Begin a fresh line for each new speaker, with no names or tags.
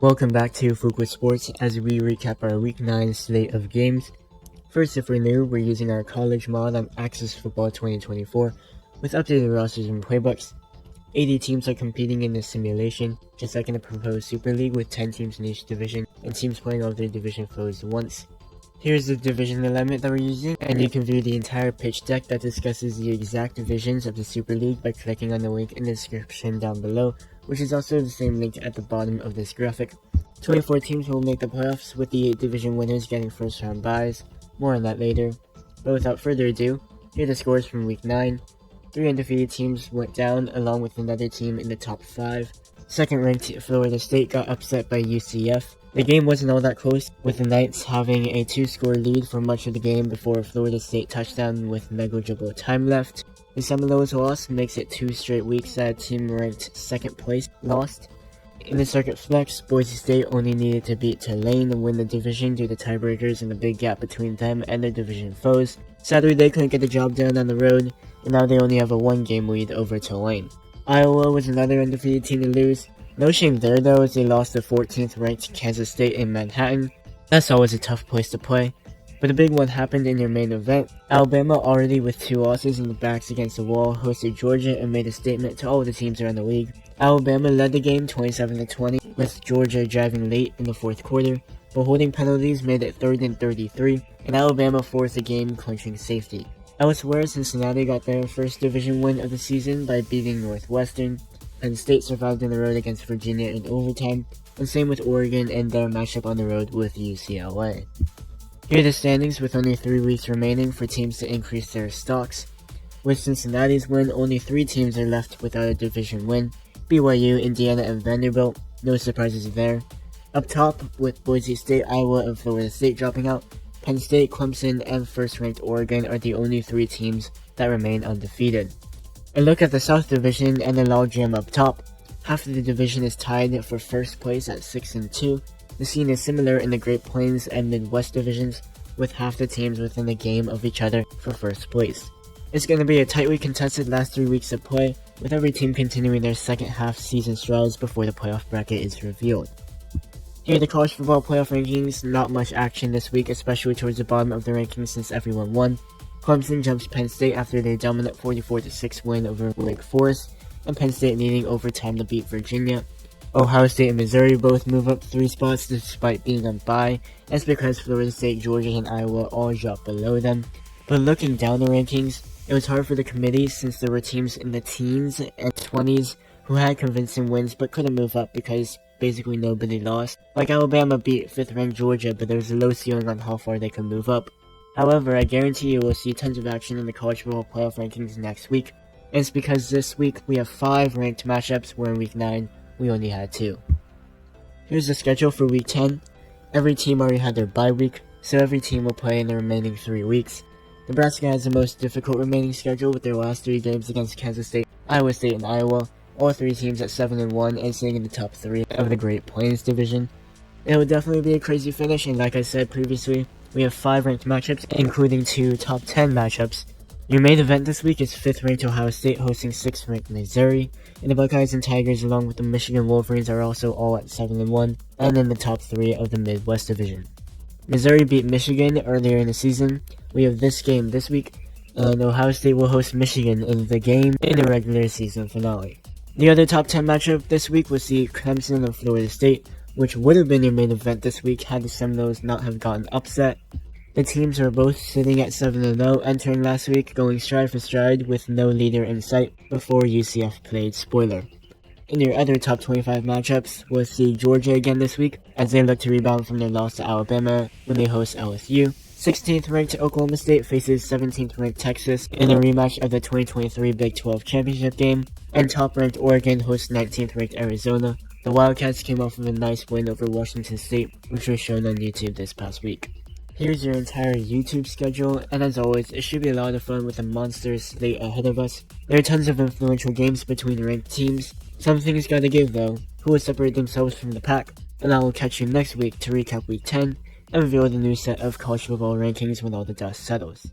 Welcome back to Fuqua Sports as we recap our Week 9 slate of games. First, if we're new, we're using our college mod on Access Football 2024 with updated rosters and playbooks. 80 teams are competing in this simulation, just like in a proposed Super League with 10 teams in each division and teams playing all their division foes once. Here's the division alignment that we're using, and you can view the entire pitch deck that discusses the exact divisions of the Super League by clicking on the link in the description down below, which is also the same link at the bottom of this graphic. 24 teams will make the playoffs, with the 8 division winners getting first round byes. More on that later. But without further ado, here are the scores from Week 9. 3 undefeated teams went down, along with another team in the top 5. Second-ranked Florida State got upset by UCF. The game wasn't all that close, with the Knights having a 2-score lead for much of the game before a Florida State touchdown with negligible time left. The Seminoles loss makes it 2 straight weeks that a team ranked second place lost. In the circuit flex, Boise State only needed to beat Tulane to win the division due to tiebreakers and the big gap between them and their division foes. Sadly, they couldn't get the job done on the road, and now they only have a 1-game lead over Tulane. Iowa was another undefeated team to lose. No shame there though, as they lost to 14th ranked Kansas State in Manhattan. That's always a tough place to play. But a big one happened in their main event. Alabama, already with 2 losses and the backs against the wall, hosted Georgia and made a statement to all the teams around the league. Alabama led the game 27-20, with Georgia driving late in the 4th quarter, but holding penalties made it 3rd and 33, and Alabama forced the game, clinching safety. Elsewhere, Cincinnati got their first division win of the season by beating Northwestern. Penn State survived on the road against Virginia in overtime, and same with Oregon and their matchup on the road with UCLA. Here are the standings with only 3 weeks remaining for teams to increase their stocks. With Cincinnati's win, only 3 teams are left without a division win: BYU, Indiana, and Vanderbilt. No surprises there. Up top, with Boise State, Iowa, and Florida State dropping out, Penn State, Clemson, and first-ranked Oregon are the only 3 teams that remain undefeated. A look at the South Division and the logjam up top. Half of the division is tied for first place at 6-2. The scene is similar in the Great Plains and Midwest divisions, with half the teams within a game of each other for first place. It's going to be a tightly contested last 3 weeks of play, with every team continuing their second half season strides before the playoff bracket is revealed. Here are the college football playoff rankings. Not much action this week, especially towards the bottom of the rankings since everyone won. Clemson jumps Penn State after their dominant 44-6 win over Wake Forest, and Penn State needing overtime to beat Virginia. Ohio State and Missouri both move up 3 spots despite being on bye. That's because Florida State, Georgia, and Iowa all drop below them. But looking down the rankings, it was hard for the committee since there were teams in the teens and 20s who had convincing wins but couldn't move up because basically nobody lost. Like Alabama beat 5th-ranked Georgia, but there's a low ceiling on how far they can move up. However, I guarantee you will see tons of action in the college football playoff rankings next week. And it's because this week we have 5 ranked matchups, where in week 9 we only had 2. Here's the schedule for week 10. Every team already had their bye week, so every team will play in the remaining 3 weeks. Nebraska has the most difficult remaining schedule with their last 3 games against Kansas State, Iowa State, and Iowa. All 3 teams at 7-1 and staying in the top 3 of the Great Plains division. It will definitely be a crazy finish, and like I said previously, we have 5 ranked matchups, including 2 top 10 matchups. Your main event this week is 5th-ranked Ohio State hosting 6th-ranked Missouri, and the Buckeyes and Tigers along with the Michigan Wolverines are also all at 7-1 and in the top 3 of the Midwest division. Missouri beat Michigan earlier in the season. We have this game this week, and Ohio State will host Michigan in the game in the regular season finale. The other top 10 matchup this week was the Clemson and Florida State, which would have been your main event this week had the Seminoles not have gotten upset. The teams were both sitting at 7-0 entering last week, going stride for stride with no leader in sight before UCF played spoiler. In your other top 25 matchups, we'll see Georgia again this week, as they look to rebound from their loss to Alabama when they host LSU. 16th-ranked Oklahoma State faces 17th-ranked Texas in a rematch of the 2023 Big 12 Championship game, and top-ranked Oregon hosts 19th-ranked Arizona. The Wildcats came off of a nice win over Washington State, which was shown on YouTube this past week. Here's your entire YouTube schedule, and as always, it should be a lot of fun with a monster slate ahead of us. There are tons of influential games between ranked teams. Some things gotta give though, who will separate themselves from the pack, and I will catch you next week to recap week 10 and reveal the new set of college football rankings when all the dust settles.